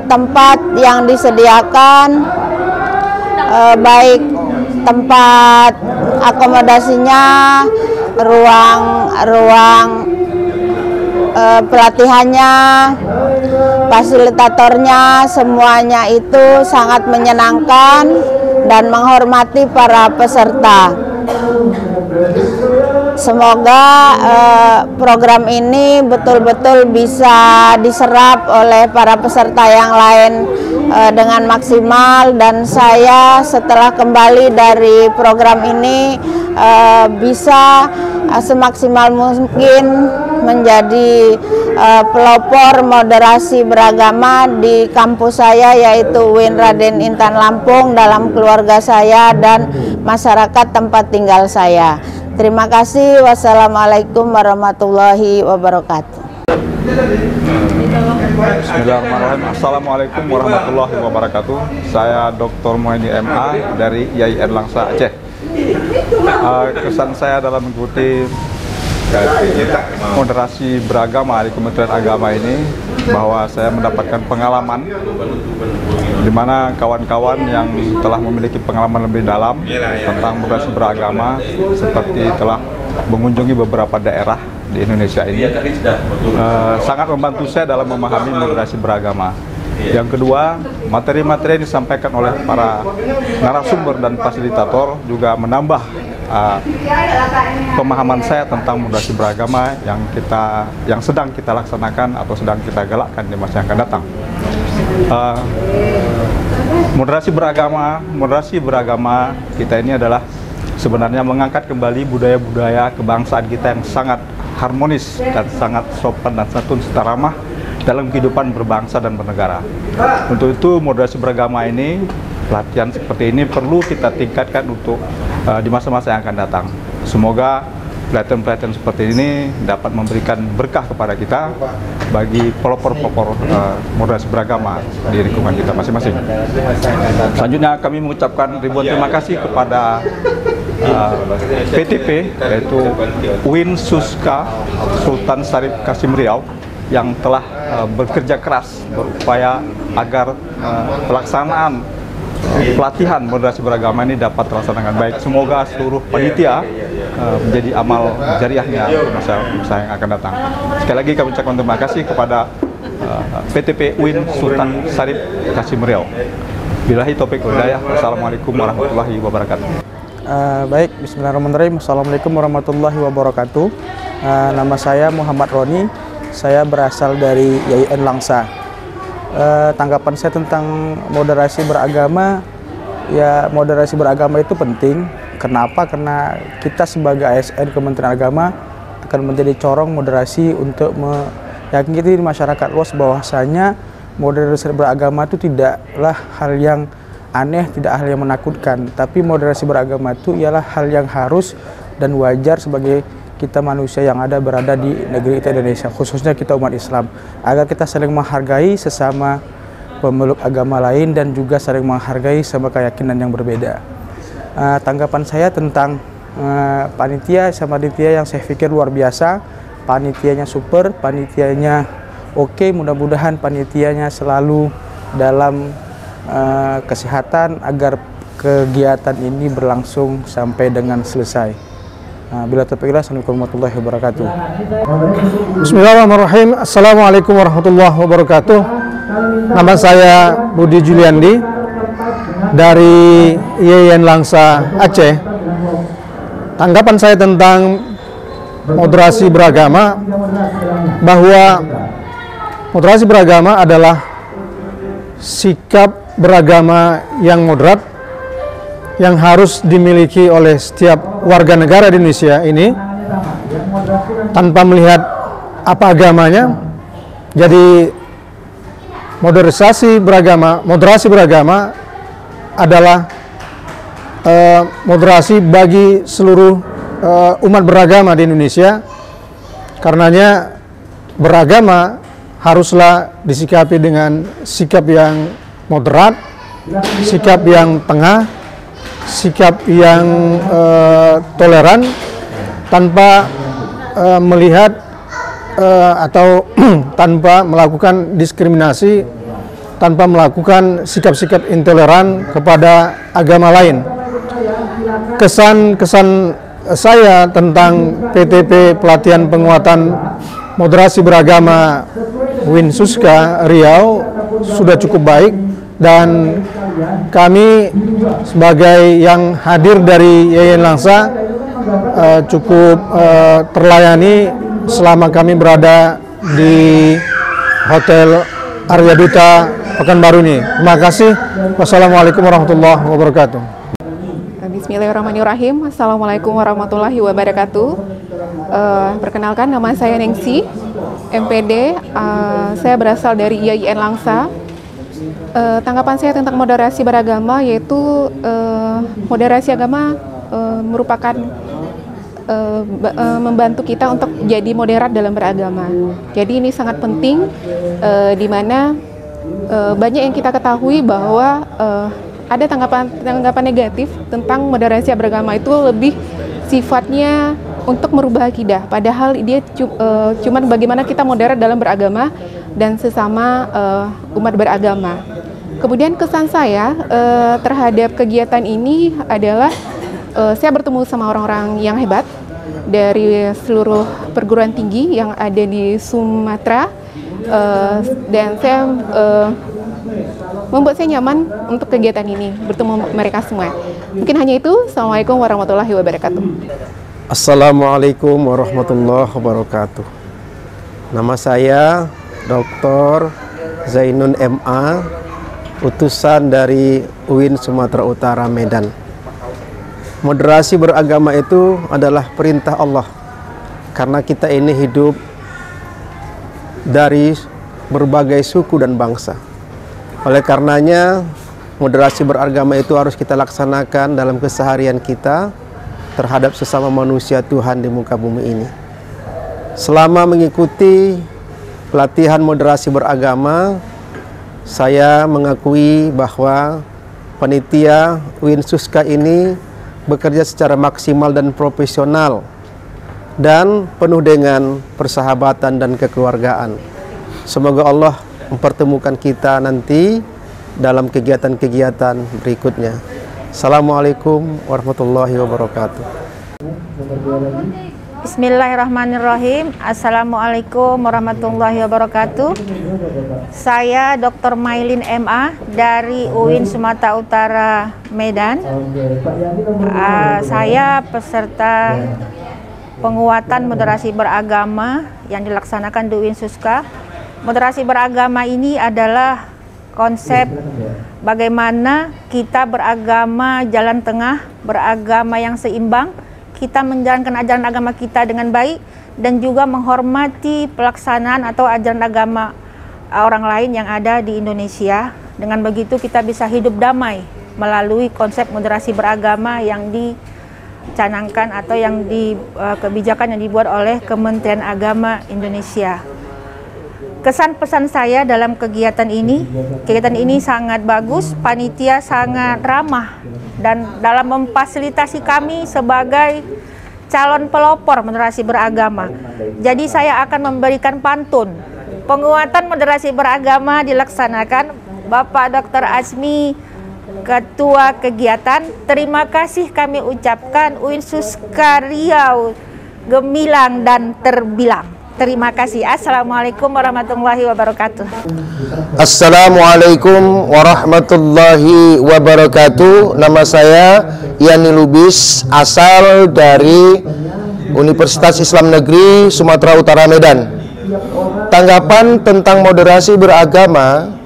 S4: tempat yang disediakan, baik tempat akomodasinya, ruang pelatihannya, fasilitatornya, semuanya itu sangat menyenangkan dan menghormati para peserta. Semoga program ini betul-betul bisa diserap oleh para peserta yang lain dengan maksimal, dan saya setelah kembali dari program ini bisa semaksimal mungkin menjadi pelopor moderasi beragama di kampus saya, yaitu UIN Raden Intan Lampung, dalam keluarga saya dan masyarakat tempat tinggal saya. Terima kasih. Wassalamualaikum warahmatullahi wabarakatuh.
S1: Bismillahirrahmanirrahim. Assalamualaikum warahmatullahi wabarakatuh. Saya Dr. Muhammad MA dari IAIN Langsa Aceh. Kesan saya dalam mengikuti moderasi beragama di Kementerian Agama ini, bahwa saya mendapatkan pengalaman di mana kawan-kawan yang telah memiliki pengalaman lebih dalam tentang moderasi beragama, seperti telah mengunjungi beberapa daerah di Indonesia ini, sangat membantu saya dalam memahami moderasi beragama. Yang kedua, materi-materi yang disampaikan oleh para narasumber dan fasilitator juga menambah pemahaman saya tentang moderasi beragama yang sedang kita laksanakan atau sedang kita galakkan di masa yang akan datang. Moderasi beragama kita ini adalah sebenarnya mengangkat kembali budaya-budaya kebangsaan kita yang sangat harmonis dan sangat sopan dan santun serta ramah dalam kehidupan berbangsa dan bernegara. Untuk itu, moderasi beragama ini, pelatihan seperti ini perlu kita tingkatkan untuk di masa-masa yang akan datang. Semoga pelatihan-pelatihan seperti ini dapat memberikan berkah kepada kita bagi pelopor-pelopor moderasi beragama di lingkungan kita masing-masing. Selanjutnya kami mengucapkan ribuan terima kasih kepada PTP, yaitu UIN Suska Sultan Syarif Kasim Riau, yang telah bekerja keras berupaya agar pelaksanaan pelatihan moderasi beragama ini dapat terlaksana dengan baik. Semoga seluruh panitia menjadi amal jariahnya masa yang akan datang. Sekali lagi kami ucapkan terima kasih kepada PTP UIN Sultan Syarif Kasim Riau. Billahi taufiq wal hidayah. Wassalamualaikum warahmatullahi wabarakatuh.
S2: Baik, bismillahirrahmanirrahim. Assalamualaikum warahmatullahi wabarakatuh. Nama saya Muhammad Roni. Saya berasal dari YIN Langsa. Tanggapan saya tentang moderasi beragama, ya moderasi beragama itu penting. Kenapa? Karena kita sebagai ASN Kementerian Agama akan menjadi corong moderasi untuk meyakini di masyarakat luas bahwasanya moderasi beragama itu tidaklah hal yang aneh, tidak hal yang menakutkan, tapi moderasi beragama itu ialah hal yang harus dan wajar sebagai kita manusia yang berada di negeri kita Indonesia, khususnya kita umat Islam, agar kita saling menghargai sesama pemeluk agama lain dan juga saling menghargai sama keyakinan yang berbeda. Tanggapan saya tentang panitia yang saya pikir luar biasa, panitianya super, panitianya oke, mudah-mudahan panitianya selalu dalam kesehatan agar kegiatan ini berlangsung sampai dengan selesai. Bila terpilih, Assalamualaikum warahmatullahi wabarakatuh.
S3: Bismillahirrahmanirrahim. Assalamualaikum warahmatullahi wabarakatuh. Nama saya Budi Juliandi dari YIN Langsa Aceh. Tanggapan saya tentang moderasi beragama, bahwa moderasi beragama adalah sikap beragama yang moderat yang harus dimiliki oleh setiap warga negara di Indonesia ini tanpa melihat apa agamanya. Jadi moderasi beragama adalah moderasi bagi seluruh umat beragama di Indonesia. Karenanya beragama haruslah disikapi dengan sikap yang moderat, sikap yang tengah, sikap yang toleran, tanpa melihat atau tanpa melakukan diskriminasi, tanpa melakukan sikap-sikap intoleran kepada agama lain. Kesan saya tentang PTP pelatihan penguatan moderasi beragama UIN Suska Riau sudah cukup baik, dan kami sebagai yang hadir dari YIN Langsa cukup terlayani selama kami berada di Hotel Arya Duta Pekanbaru ini. Terima kasih. Wassalamualaikum warahmatullahi wabarakatuh.
S5: Bismillahirrahmanirrahim. Assalamualaikum warahmatullahi wabarakatuh. Perkenalkan, nama saya Nengsi, MPD. Saya berasal dari YIN Langsa. Tanggapan saya tentang moderasi beragama, yaitu moderasi agama merupakan membantu kita untuk jadi moderat dalam beragama. Jadi ini sangat penting, di mana banyak yang kita ketahui bahwa ada tanggapan negatif tentang moderasi beragama itu lebih sifatnya untuk merubah akidah, padahal dia cuman bagaimana kita moderat dalam beragama dan sesama umat beragama. Kemudian kesan saya terhadap kegiatan ini adalah saya bertemu sama orang-orang yang hebat dari seluruh perguruan tinggi yang ada di Sumatera, dan saya membuat saya nyaman untuk kegiatan ini, bertemu mereka semua. Mungkin hanya itu. Assalamualaikum warahmatullahi wabarakatuh.
S6: Assalamualaikum warahmatullahi wabarakatuh. Nama saya Dr. Zainun MA, utusan dari UIN Sumatera Utara Medan. Moderasi beragama itu adalah perintah Allah, karena kita ini hidup dari berbagai suku dan bangsa. Oleh karenanya, moderasi beragama itu harus kita laksanakan dalam keseharian kita terhadap sesama manusia Tuhan di muka bumi ini. Selama mengikuti pelatihan moderasi beragama, saya mengakui bahwa panitia UIN Suska ini bekerja secara maksimal dan profesional dan penuh dengan persahabatan dan kekeluargaan. Semoga Allah mempertemukan kita nanti dalam kegiatan-kegiatan berikutnya. Assalamualaikum warahmatullahi wabarakatuh.
S7: Bismillahirrahmanirrahim. Assalamualaikum warahmatullahi wabarakatuh. Saya Dr. Mailin MA dari UIN Sumatera Utara Medan. Saya peserta penguatan moderasi beragama yang dilaksanakan di UIN Suska. Moderasi beragama ini adalah konsep bagaimana kita beragama jalan tengah, beragama yang seimbang, kita menjalankan ajaran agama kita dengan baik dan juga menghormati pelaksanaan atau ajaran agama orang lain yang ada di Indonesia. Dengan begitu kita bisa hidup damai melalui konsep moderasi beragama yang dicanangkan atau yang kebijakan yang dibuat oleh Kementerian Agama Indonesia. Kesan pesan saya dalam kegiatan ini sangat bagus, panitia sangat ramah dan dalam memfasilitasi kami sebagai calon pelopor moderasi beragama. Jadi saya akan memberikan pantun. Penguatan moderasi beragama dilaksanakan Bapak Dr. Azmi, Ketua Kegiatan. Terima kasih kami ucapkan UIN Suska Riau gemilang dan terbilang. Terima kasih. Assalamualaikum warahmatullahi wabarakatuh.
S8: Assalamualaikum warahmatullahi wabarakatuh. Nama saya Yani Lubis, asal dari Universitas Islam Negeri Sumatera Utara Medan. Tanggapan tentang moderasi beragama,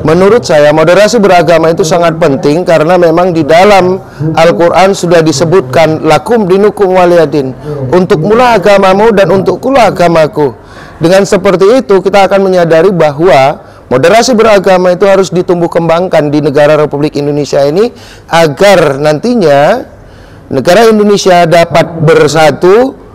S8: menurut saya moderasi beragama itu sangat penting karena memang di dalam Al-Quran sudah disebutkan lakum dinukum waliyadin, untuk mula agamamu dan untuk kula agamaku. Dengan seperti itu kita akan menyadari bahwa moderasi beragama itu harus ditumbuh kembangkan di negara Republik Indonesia ini agar nantinya negara Indonesia dapat bersatu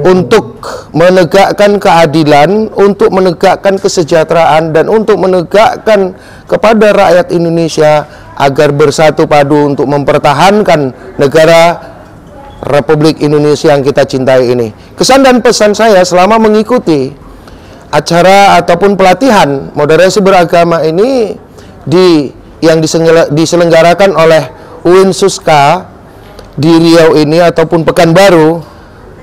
S8: untuk menegakkan keadilan, untuk menegakkan kesejahteraan, dan untuk menegakkan kepada rakyat Indonesia agar bersatu padu untuk mempertahankan negara Republik Indonesia yang kita cintai ini. Kesan dan pesan saya selama mengikuti acara ataupun pelatihan moderasi beragama ini yang diselenggarakan oleh UIN Suska di Riau ini ataupun Pekanbaru,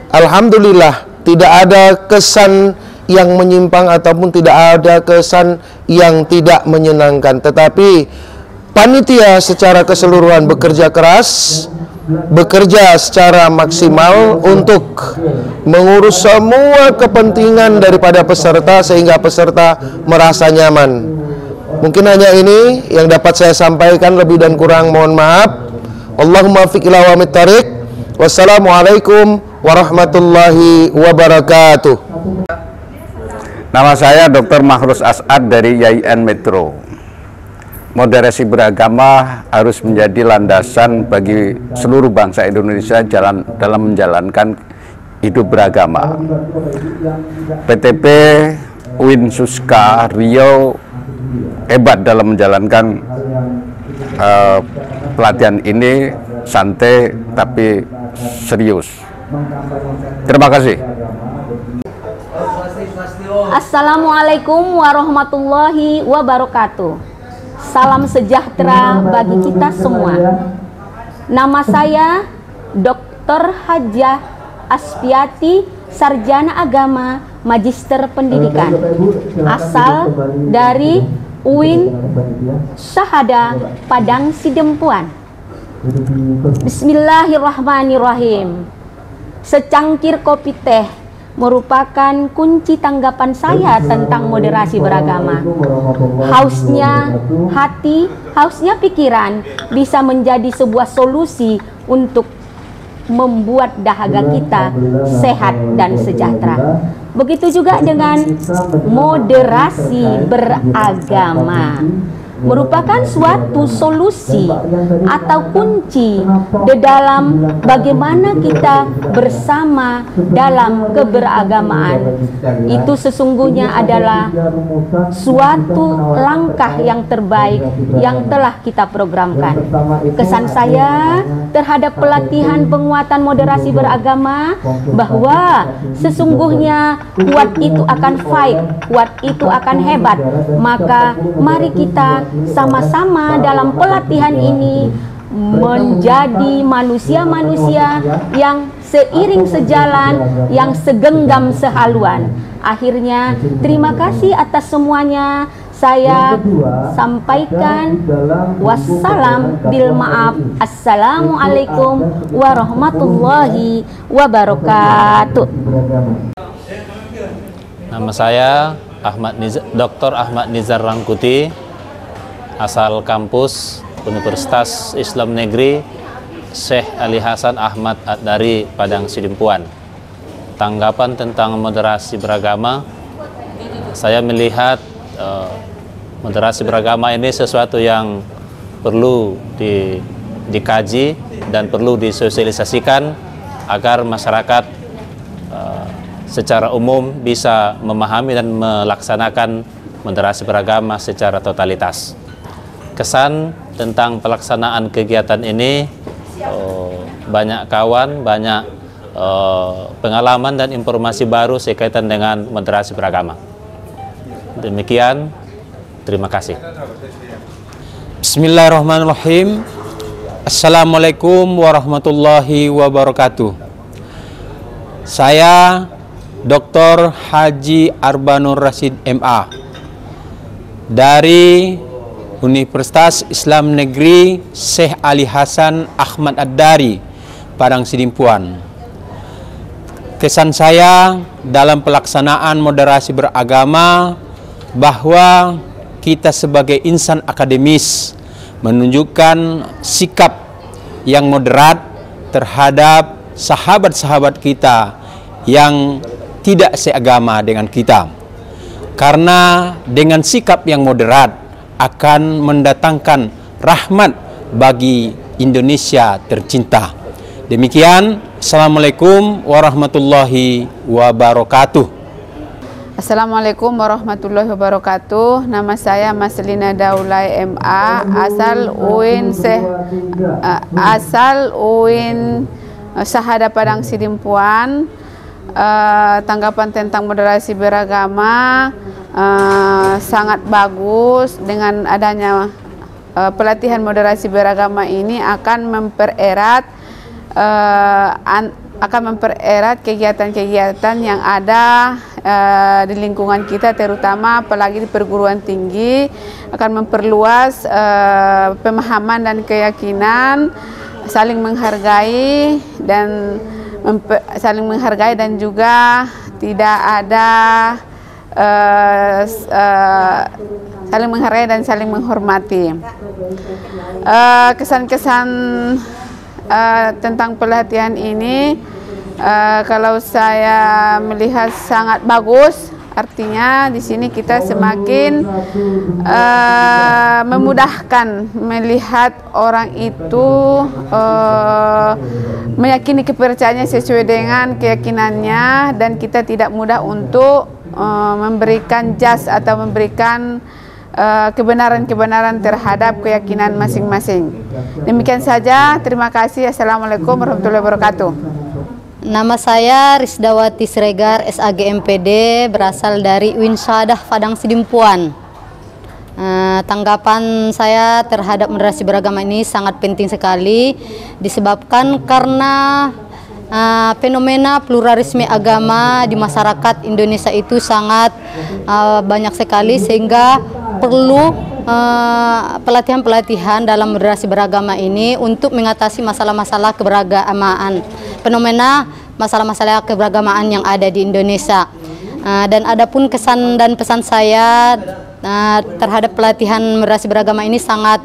S8: alhamdulillah tidak ada kesan yang menyimpang ataupun tidak ada kesan yang tidak menyenangkan, tetapi panitia secara keseluruhan bekerja keras, bekerja secara maksimal untuk mengurus semua kepentingan daripada peserta sehingga peserta merasa nyaman. Mungkin hanya ini yang dapat saya sampaikan, lebih dan kurang mohon maaf. Allahumma fiq ila wamit tariq. Wassalamualaikum warahmatullahi wabarakatuh.
S24: Nama saya Dr. Mahrus As'ad dari YIN Metro. Moderasi beragama harus menjadi landasan bagi seluruh bangsa Indonesia dalam menjalankan hidup beragama. PTP UIN Suska Riau hebat dalam menjalankan pelatihan ini santai tapi serius. Terima kasih.
S9: Assalamualaikum warahmatullahi wabarakatuh. Salam sejahtera bagi kita semua. Nama saya Dr. Hajah Aspiati, Sarjana Agama, Magister Pendidikan, asal dari UIN Syahada Padang Sidempuan. Bismillahirrahmanirrahim. Secangkir kopi teh merupakan kunci tanggapan saya tentang moderasi beragama. Hausnya hati, hausnya pikiran bisa menjadi sebuah solusi untuk membuat dahaga kita sehat dan sejahtera. Begitu juga dengan moderasi beragama, merupakan suatu solusi atau kunci di dalam bagaimana kita bersama dalam keberagamaan. Itu sesungguhnya adalah suatu langkah yang terbaik yang telah kita programkan. Kesan saya terhadap pelatihan penguatan moderasi beragama bahwa sesungguhnya kuat itu akan fight, kuat itu akan hebat. Maka mari kita sama-sama dalam pelatihan ini menjadi manusia-manusia yang seiring sejalan, yang segenggam sehaluan. Akhirnya, terima kasih atas semuanya. Saya sampaikan wassalam bil maaf. Assalamualaikum warahmatullahi wabarakatuh.
S10: Nama saya Dr. Ahmad Nizar Rangkuti, asal kampus Universitas Islam Negeri Syekh Ali Hasan Ahmad dari Padang Sidempuan. Tanggapan tentang moderasi beragama, saya melihat moderasi beragama ini sesuatu yang perlu dikaji dan perlu disosialisasikan agar masyarakat secara umum bisa memahami dan melaksanakan moderasi beragama secara totalitas. Kesan tentang pelaksanaan kegiatan ini, banyak kawan, banyak pengalaman dan informasi baru sekaitan dengan moderasi beragama. Demikian, terima kasih.
S11: Bismillahirrahmanirrahim. Assalamualaikum warahmatullahi wabarakatuh. Saya Dr. Haji Arbanur Rasid MA dari Universitas Islam Negeri Syekh Ali Hasan Ahmad Ad-Dari, Padang Sidempuan. Kesan saya dalam pelaksanaan moderasi beragama bahwa kita sebagai insan akademis menunjukkan sikap yang moderat terhadap sahabat-sahabat kita yang tidak seagama dengan kita. Karena dengan sikap yang moderat akan mendatangkan rahmat bagi Indonesia tercinta. Demikian, Assalamualaikum warahmatullahi wabarakatuh.
S12: Assalamualaikum warahmatullahi wabarakatuh. Nama saya Maslina Daulay MA, asal UIN Syahada Padang Sidempuan. Tanggapan tentang moderasi beragama sangat bagus. Dengan adanya pelatihan moderasi beragama ini akan mempererat kegiatan-kegiatan yang ada di lingkungan kita, terutama apalagi di perguruan tinggi, akan memperluas pemahaman dan keyakinan, saling menghargai dan juga tidak ada saling menghargai dan saling menghormati. Kesan-kesan tentang pelatihan ini, kalau saya melihat sangat bagus. Artinya di sini kita semakin memudahkan melihat orang itu meyakini kepercayaannya sesuai dengan keyakinannya, dan kita tidak mudah untuk memberikan jas atau memberikan kebenaran-kebenaran terhadap keyakinan masing-masing. Demikian saja, terima kasih. Assalamualaikum warahmatullahi wabarakatuh.
S13: Nama saya Risdawati Siregar, SAG MPD, berasal dari UIN Syahadah Padang Sidimpuan. Tanggapan saya terhadap moderasi beragama ini sangat penting sekali, disebabkan karena fenomena pluralisme agama di masyarakat Indonesia itu sangat banyak sekali, sehingga perlu pelatihan-pelatihan dalam moderasi beragama ini untuk mengatasi masalah-masalah keberagamaan, fenomena masalah-masalah keberagamaan yang ada di Indonesia. Dan adapun kesan dan pesan saya terhadap pelatihan moderasi beragama ini sangat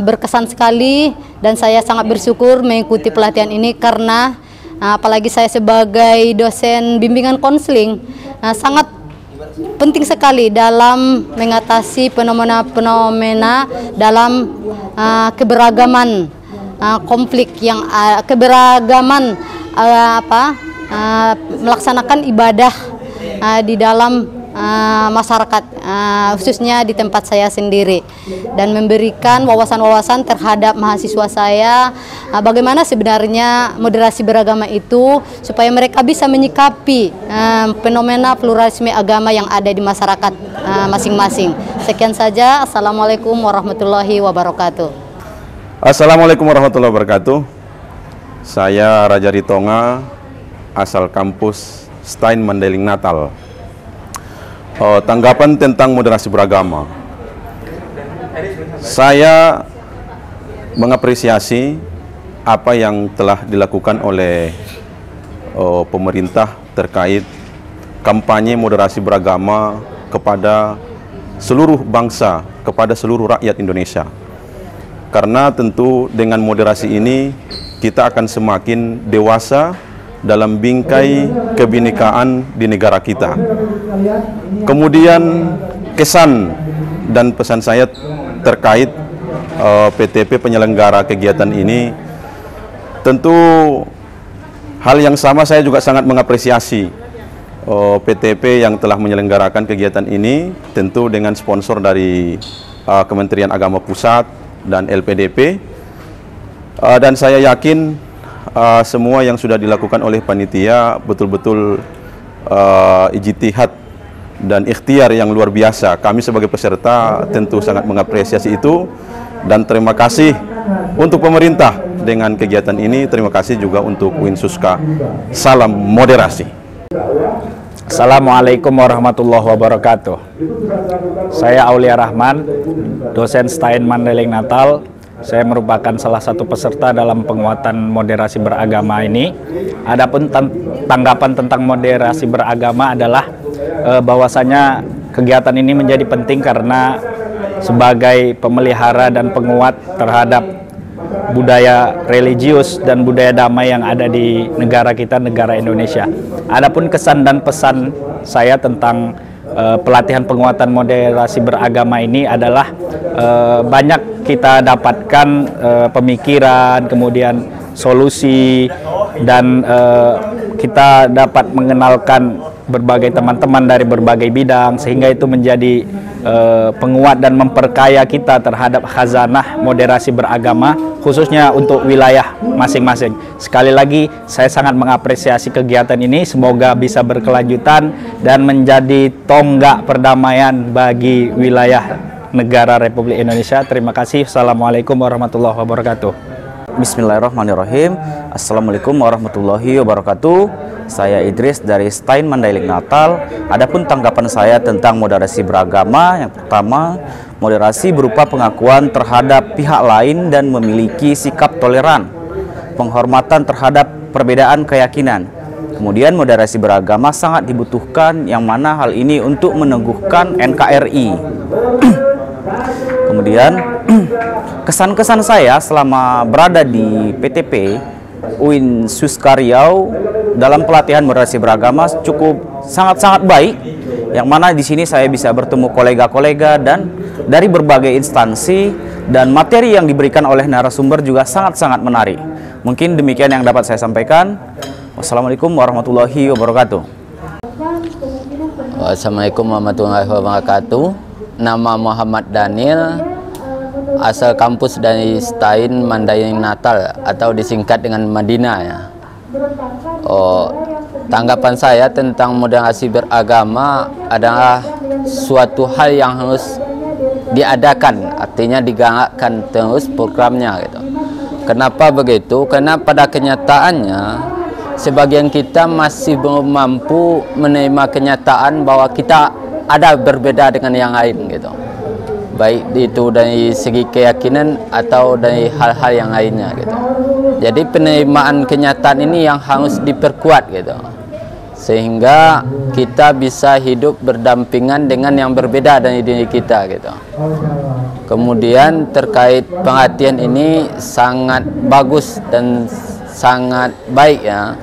S13: berkesan sekali, dan saya sangat bersyukur mengikuti pelatihan ini karena apalagi saya sebagai dosen bimbingan konseling sangat penting sekali dalam mengatasi fenomena-fenomena dalam keberagaman konflik yang keberagaman melaksanakan ibadah di dalam masyarakat, khususnya di tempat saya sendiri, dan memberikan wawasan-wawasan terhadap mahasiswa saya bagaimana sebenarnya moderasi beragama itu supaya mereka bisa menyikapi fenomena pluralisme agama yang ada di masyarakat masing-masing. Sekian saja. Assalamualaikum warahmatullahi wabarakatuh.
S24: Assalamualaikum warahmatullahi wabarakatuh. Saya Raja Ritonga, asal kampus Stein Mandailing Natal. Tanggapan tentang moderasi beragama. Saya mengapresiasi apa yang telah dilakukan oleh pemerintah terkait kampanye moderasi beragama kepada seluruh bangsa, kepada seluruh rakyat Indonesia. Karena tentu dengan moderasi ini kita akan semakin dewasa dalam bingkai kebinekaan di negara kita. Kemudian kesan dan pesan saya terkait PTP penyelenggara kegiatan ini, tentu hal yang sama saya juga sangat mengapresiasi PTP yang telah menyelenggarakan kegiatan ini, tentu dengan sponsor dari Kementerian Agama Pusat dan LPDP, dan saya yakin semua yang sudah dilakukan oleh panitia betul-betul ijtihad dan ikhtiar yang luar biasa. Kami sebagai peserta tentu sangat mengapresiasi itu, dan terima kasih untuk pemerintah dengan kegiatan ini. Terima kasih juga untuk UIN Suska. Salam moderasi.
S14: Assalamualaikum warahmatullahi wabarakatuh. Saya Aulia Rahman, dosen Stein Mandailing Natal. Saya merupakan salah satu peserta dalam penguatan moderasi beragama ini. Adapun tanggapan tentang moderasi beragama adalah bahwasanya kegiatan ini menjadi penting karena sebagai pemelihara dan penguat terhadap budaya religius dan budaya damai yang ada di negara kita, negara Indonesia. Adapun kesan dan pesan saya tentang pelatihan penguatan moderasi beragama ini adalah banyak kita dapatkan pemikiran, kemudian solusi, dan kita dapat mengenalkan berbagai teman-teman dari berbagai bidang, sehingga itu menjadi penguat dan memperkaya kita terhadap khazanah moderasi beragama, khususnya untuk wilayah masing-masing. Sekali lagi, saya sangat mengapresiasi kegiatan ini. Semoga bisa berkelanjutan dan menjadi tonggak perdamaian bagi wilayah negara Republik Indonesia. Terima kasih. Assalamualaikum warahmatullahi wabarakatuh.
S15: Bismillahirrahmanirrahim. Assalamualaikum warahmatullahi wabarakatuh. Saya Idris dari Stein Mandailing Natal. Adapun tanggapan saya tentang moderasi beragama, yang pertama, moderasi berupa pengakuan terhadap pihak lain dan memiliki sikap toleran, penghormatan terhadap perbedaan keyakinan. Kemudian moderasi beragama sangat dibutuhkan, yang mana hal ini untuk meneguhkan NKRI. Kemudian kesan-kesan saya selama berada di PTP UIN Suska Riau dalam pelatihan moderasi beragama cukup sangat-sangat baik, yang mana di sini saya bisa bertemu kolega-kolega dan dari berbagai instansi, dan materi yang diberikan oleh narasumber juga sangat-sangat menarik. Mungkin demikian yang dapat saya sampaikan. Wassalamualaikum warahmatullahi wabarakatuh.
S16: Wassalamualaikum warahmatullahi wabarakatuh. nama Muhammad Daniel, asal kampus dari Stein Mandailing Natal atau disingkat dengan Madinah ya. Tanggapan saya tentang moderasi beragama adalah suatu hal yang harus diadakan, artinya digalakkan terus programnya gitu. Kenapa begitu? Karena pada kenyataannya sebagian kita masih belum mampu menerima kenyataan bahwa kita ada berbeda dengan yang lain gitu. Baik itu dari segi keyakinan atau dari hal-hal yang lainnya gitu. Jadi penerimaan kenyataan ini yang harus diperkuat gitu. Sehingga kita bisa hidup berdampingan dengan yang berbeda dari diri kita gitu. Kemudian terkait pengertian ini sangat bagus dan sangat baik ya.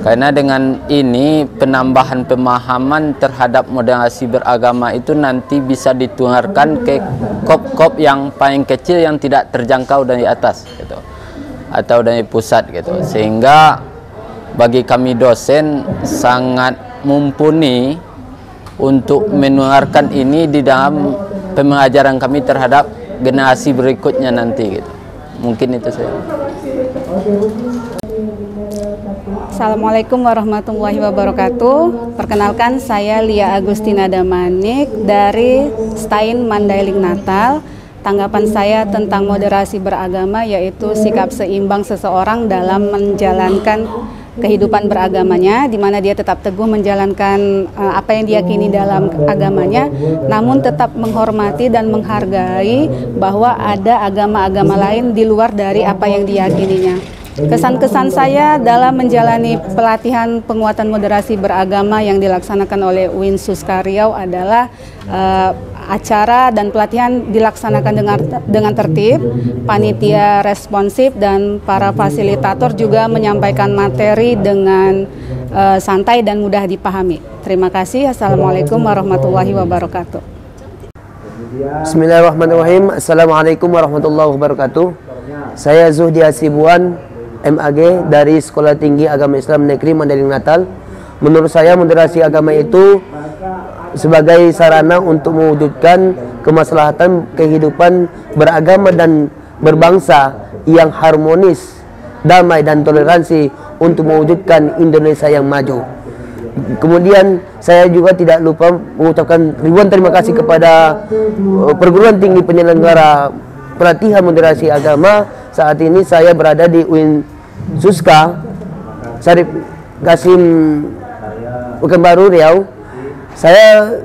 S16: Karena dengan ini penambahan pemahaman terhadap moderasi beragama itu nanti bisa ditularkan ke kop-kop yang paling kecil yang tidak terjangkau dari atas gitu. Atau dari pusat gitu. Sehingga bagi kami dosen sangat mumpuni untuk menularkan ini di dalam pembelajaran kami terhadap generasi berikutnya nanti gitu. Mungkin itu saja.
S17: Assalamualaikum warahmatullahi wabarakatuh. Perkenalkan, saya Lia Agustina Damanik dari Stein Mandailing Natal. Tanggapan saya tentang moderasi beragama yaitu sikap seimbang seseorang dalam menjalankan kehidupan beragamanya, di mana dia tetap teguh menjalankan apa yang diyakini dalam agamanya, namun tetap menghormati dan menghargai bahwa ada agama-agama lain di luar dari apa yang diyakininya. Kesan-kesan saya dalam menjalani pelatihan penguatan moderasi beragama yang dilaksanakan oleh UIN Suska Riau adalah acara dan pelatihan dilaksanakan dengan tertib, panitia responsif dan para fasilitator juga menyampaikan materi dengan santai dan mudah dipahami. Terima kasih. Assalamualaikum warahmatullahi wabarakatuh.
S18: Bismillahirrahmanirrahim. Assalamualaikum warahmatullahi wabarakatuh. Saya Zuhdi Hasibuan, MAG dari Sekolah Tinggi Agama Islam Negeri Mandailing Natal. Menurut saya moderasi agama itu sebagai sarana untuk mewujudkan kemaslahatan kehidupan beragama dan berbangsa yang harmonis, damai dan toleransi untuk mewujudkan Indonesia yang maju. Kemudian saya juga tidak lupa mengucapkan ribuan terima kasih kepada perguruan tinggi penyelenggara pelatihan moderasi agama. Saat ini saya berada di UIN Suska Syarif Qasim Pekanbaru Riau. Saya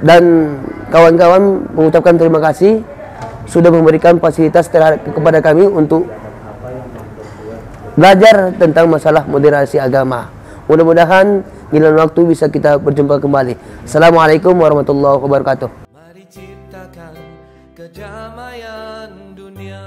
S18: dan kawan-kawan mengucapkan terima kasih sudah memberikan fasilitas kepada kami untuk belajar tentang masalah moderasi agama. Mudah-mudahan di lain waktu bisa kita berjumpa kembali. Assalamualaikum warahmatullahi wabarakatuh.
S19: Mari ciptakan kedamaian dunia.